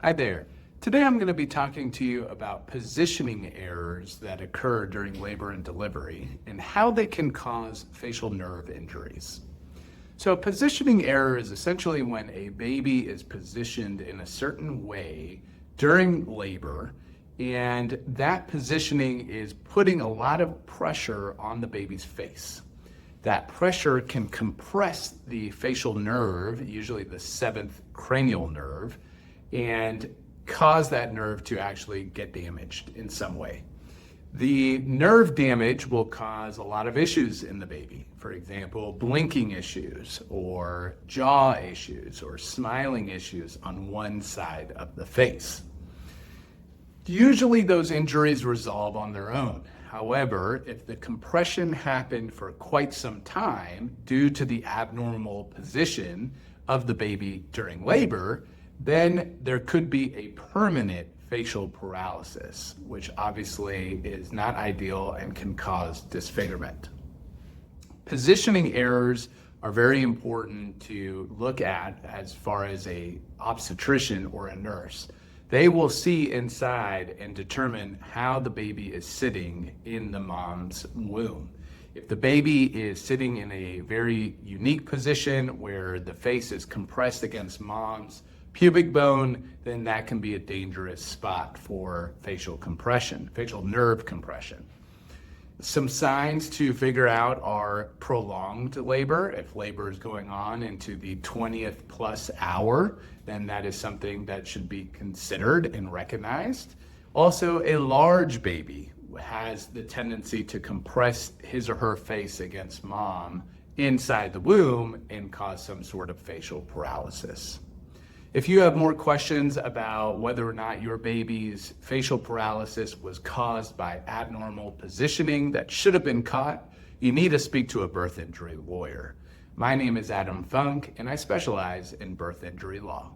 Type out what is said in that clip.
Hi there. Today I'm going to be talking to you about positioning errors that occur during labor and delivery and how they can cause facial nerve injuries. So, a positioning error is essentially when a baby is positioned in a certain way during labor, and that positioning is putting a lot of pressure on the baby's face. That pressure can compress the facial nerve, usually the seventh cranial nerve, and cause that nerve to actually get damaged in some way. The nerve damage will cause a lot of issues in the baby. For example, blinking issues or jaw issues or smiling issues on one side of the face. Usually those injuries resolve on their own. However, if the compression happened for quite some time due to the abnormal position of the baby during labor, then there could be a permanent facial paralysis, which obviously is not ideal and can cause disfigurement. Positioning errors are very important to look at as far as a obstetrician or a nurse. They will see inside and determine how the baby is sitting in the mom's womb. If the baby is sitting in a very unique position where the face is compressed against mom's pubic bone, then that can be a dangerous spot for facial compression, facial nerve compression. Some signs to figure out are prolonged labor. If labor is going on into the 20th plus hour, then that is something that should be considered and recognized. Also, a large baby has the tendency to compress his or her face against mom inside the womb and cause some sort of facial paralysis. If you have more questions about whether or not your baby's facial paralysis was caused by abnormal positioning that should have been caught, you need to speak to a birth injury lawyer. My name is Adam Funk, and I specialize in birth injury law.